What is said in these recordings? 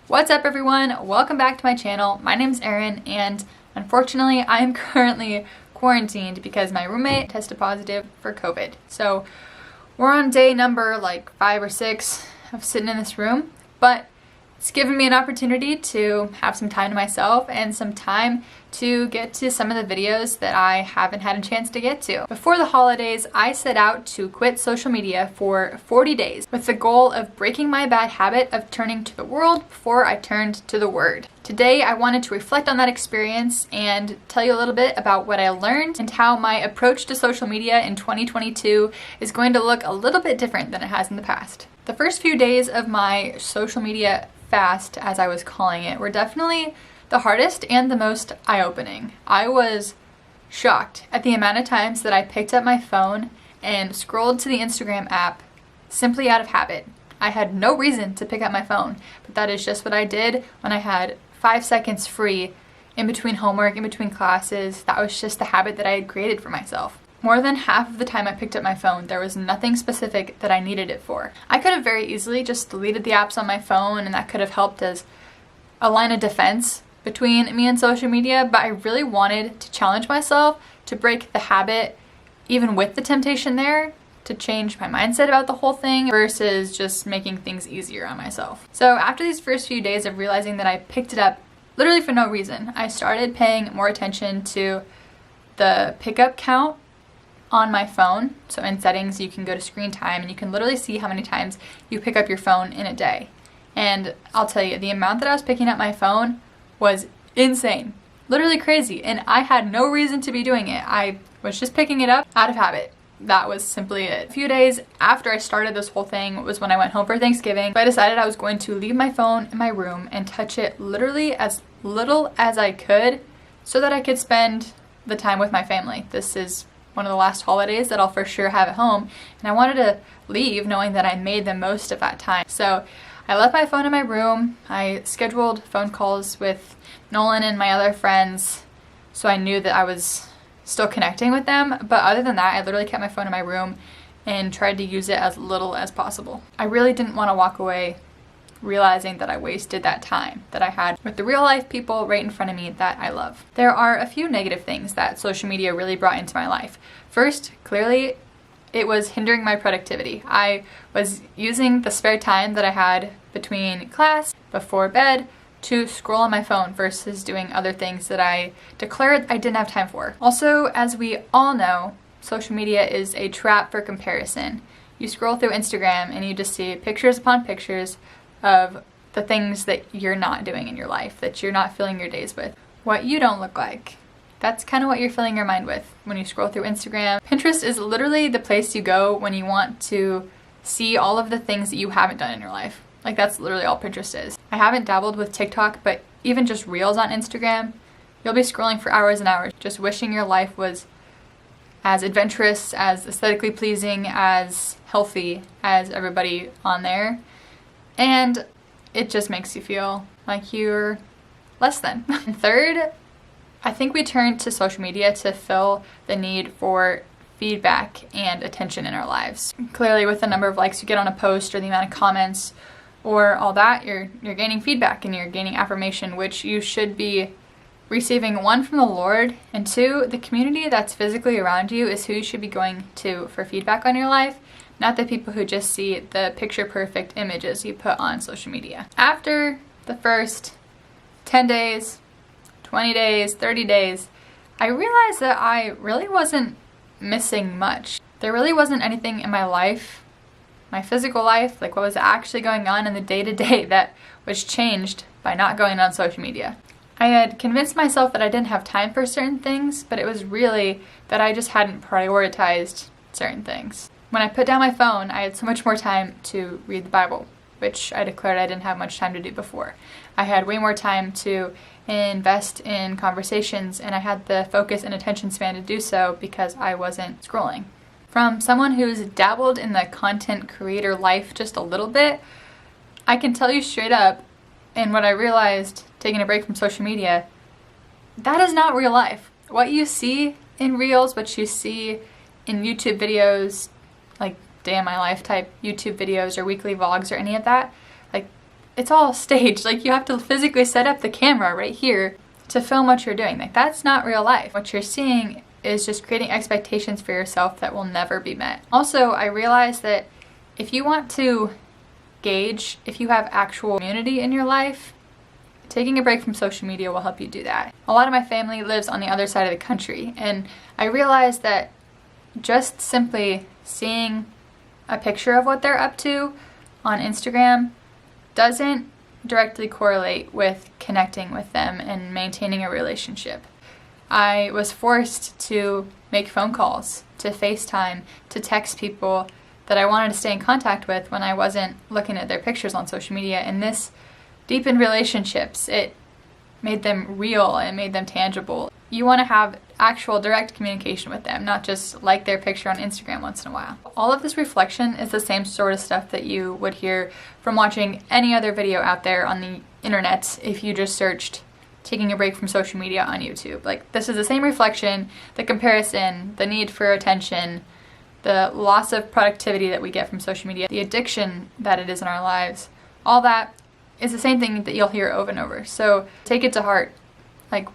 What's up everyone? Welcome back to my channel. My name's Erin and unfortunately I'm currently quarantined because my roommate tested positive for COVID. So we're on day number like 5 or 6 of sitting in this room, but it's given me an opportunity to have some time to myself and some time to get to some of the videos that I haven't had a chance to get to. Before the holidays, I set out to quit social media for 40 days with the goal of breaking my bad habit of turning to the world before I turned to the Word. Today, I wanted to reflect on that experience and tell you a little bit about what I learned and how my approach to social media in 2022 is going to look a little bit different than it has in the past. The first few days of my social media fast, as I was calling it, were definitely the hardest and the most eye-opening. I was shocked at the amount of times that I picked up my phone and scrolled to the Instagram app simply out of habit. I had no reason to pick up my phone, but that is just what I did when I had 5 seconds free in between homework, in between classes. That was just the habit that I had created for myself. More than half of the time I picked up my phone, there was nothing specific that I needed it for. I could have very easily just deleted the apps on my phone and that could have helped as a line of defense between me and social media, but I really wanted to challenge myself to break the habit, even with the temptation there, to change my mindset about the whole thing versus just making things easier on myself. So after these first few days of realizing that I picked it up literally for no reason, I started paying more attention to the pickup count on my phone. So in settings, you can go to screen time and you can literally see how many times you pick up your phone in a day. And I'll tell you, the amount that I was picking up my phone was insane, literally crazy. And I had no reason to be doing it. I was just picking it up out of habit. That was simply it. A few days after I started this whole thing was when I went home for Thanksgiving. So I decided I was going to leave my phone in my room and touch it literally as little as I could so that I could spend the time with my family. This is one of the last holidays that I'll for sure have at home, and I wanted to leave knowing that I made the most of that time. So I left my phone in my room. I scheduled phone calls with Nolan and my other friends so I knew that I was still connecting with them, but other than that, I literally kept my phone in my room and tried to use it as little as possible. I really didn't want to walk away realizing that I wasted that time that I had with the real life people right in front of me that I love. There are a few negative things that social media really brought into my life. First, clearly, it was hindering my productivity. I was using the spare time that I had between class, before bed, to scroll on my phone versus doing other things that I declared I didn't have time for. Also, as we all know, social media is a trap for comparison. You scroll through Instagram and you just see pictures upon pictures of the things that you're not doing in your life, that you're not filling your days with, what you don't look like. That's kind of what you're filling your mind with when you scroll through Instagram. Pinterest is literally the place you go when you want to see all of the things that you haven't done in your life. Like, that's literally all Pinterest is. I haven't dabbled with TikTok, but even just Reels on Instagram, you'll be scrolling for hours and hours, just wishing your life was as adventurous, as aesthetically pleasing, as healthy as everybody on there. And it just makes you feel like you're less than. And third, I think we turned to social media to fill the need for feedback and attention in our lives. Clearly, with the number of likes you get on a post or the amount of comments or all that, you're gaining feedback and you're gaining affirmation, which you should be receiving, one, from the Lord, and two, the community that's physically around you is who you should be going to for feedback on your life, not the people who just see the picture-perfect images you put on social media. After the first 10 days, 20 days, 30 days, I realized that I really wasn't missing much. There really wasn't anything in my life, my physical life, like what was actually going on in the day-to-day that was changed by not going on social media. I had convinced myself that I didn't have time for certain things, but it was really that I just hadn't prioritized certain things. When I put down my phone, I had so much more time to read the Bible, which I declared I didn't have much time to do before. I had way more time to invest in conversations, and I had the focus and attention span to do so because I wasn't scrolling. From someone who's dabbled in the content creator life just a little bit, I can tell you straight up, and what I realized taking a break from social media, that is not real life. What you see in Reels, what you see in YouTube videos, like day in my life type YouTube videos or weekly vlogs or any of that, like it's all staged. Like, you have to physically set up the camera right here to film what you're doing. Like, that's not real life. What you're seeing is just creating expectations for yourself that will never be met. Also, I realized that if you want to gauge if you have actual community in your life, taking a break from social media will help you do that. A lot of my family lives on the other side of the country, and I realized that just simply seeing a picture of what they're up to on Instagram doesn't directly correlate with connecting with them and maintaining a relationship. I was forced to make phone calls, to FaceTime, to text people that I wanted to stay in contact with when I wasn't looking at their pictures on social media, and this deepened relationships. It made them real and made them tangible. You want to have actual direct communication with them, not just like their picture on Instagram once in a while. All of this reflection is the same sort of stuff that you would hear from watching any other video out there on the internet if you just searched taking a break from social media on YouTube. Like, this is the same reflection, the comparison, the need for attention, the loss of productivity that we get from social media, the addiction that it is in our lives. All that is the same thing that you'll hear over and over. So take it to heart. Like,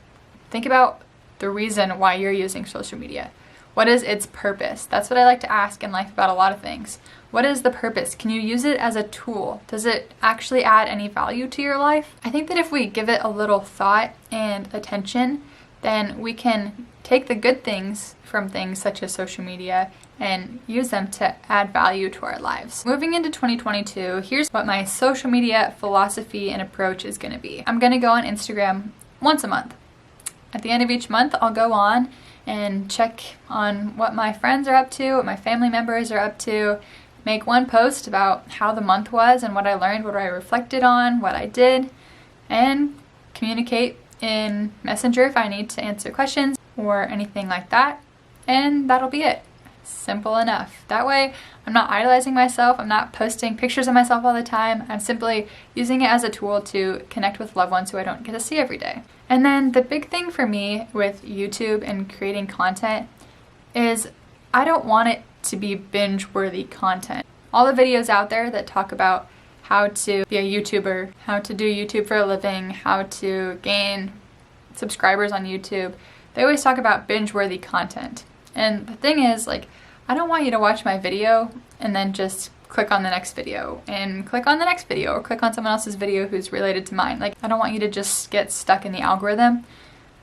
think about the reason why you're using social media. What is its purpose? That's what I like to ask in life about a lot of things. What is the purpose? Can you use it as a tool? Does it actually add any value to your life? I think that if we give it a little thought and attention, then we can take the good things from things such as social media and use them to add value to our lives. Moving into 2022, here's what my social media philosophy and approach is going to be. I'm going to go on Instagram once a month. At the end of each month, I'll go on and check on what my friends are up to, what my family members are up to, make one post about how the month was and what I learned, what I reflected on, what I did, and communicate in Messenger if I need to answer questions or anything like that. And that'll be it. Simple enough. That way, I'm not idolizing myself, I'm not posting pictures of myself all the time, I'm simply using it as a tool to connect with loved ones who I don't get to see every day. And then the big thing for me with YouTube and creating content is I don't want it to be binge-worthy content. All the videos out there that talk about how to be a YouTuber, how to do YouTube for a living, how to gain subscribers on YouTube, they always talk about binge-worthy content. And the thing is, like, I don't want you to watch my video and then just click on the next video and click on the next video or click on someone else's video who's related to mine. Like, I don't want you to just get stuck in the algorithm.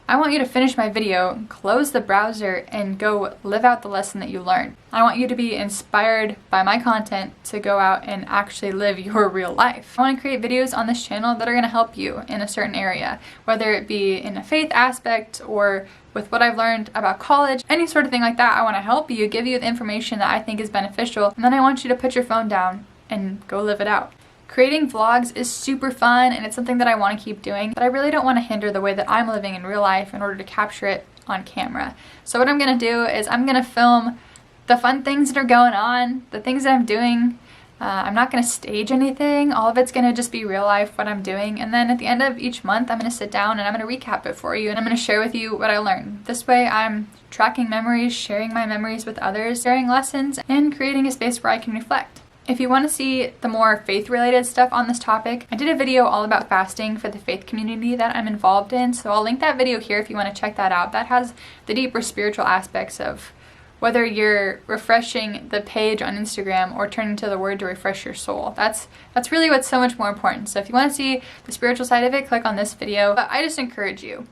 I want you to finish my video, close the browser, and go live out the lesson that you learned. I want you to be inspired by my content to go out and actually live your real life. I want to create videos on this channel that are going to help you in a certain area, whether it be in a faith aspect or with what I've learned about college, any sort of thing like that. I want to help you, give you the information that I think is beneficial, and then I want you to put your phone down and go live it out. Creating vlogs is super fun and it's something that I want to keep doing, but I really don't want to hinder the way that I'm living in real life in order to capture it on camera. So what I'm going to do is I'm going to film the fun things that are going on, the things that I'm doing. I'm not going to stage anything. All of it's going to just be real life, what I'm doing. And then at the end of each month, I'm going to sit down and I'm going to recap it for you. And I'm going to share with you what I learned. This way I'm tracking memories, sharing my memories with others, sharing lessons, and creating a space where I can reflect. If you want to see the more faith-related stuff on this topic, I did a video all about fasting for the faith community that I'm involved in, so I'll link that video here if you want to check that out. That has the deeper spiritual aspects of whether you're refreshing the page on Instagram or turning to the Word to refresh your soul. That's really what's so much more important. So if you want to see the spiritual side of it, click on this video. But I just encourage you,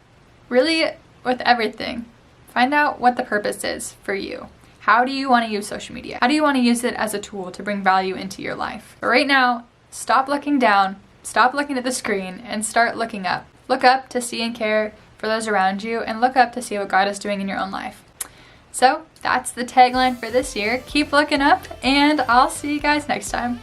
really, with everything, find out what the purpose is for you. How do you want to use social media? How do you want to use it as a tool to bring value into your life? But right now, stop looking down, stop looking at the screen, and start looking up. Look up to see and care for those around you, and look up to see what God is doing in your own life. So that's the tagline for this year. Keep looking up, and I'll see you guys next time.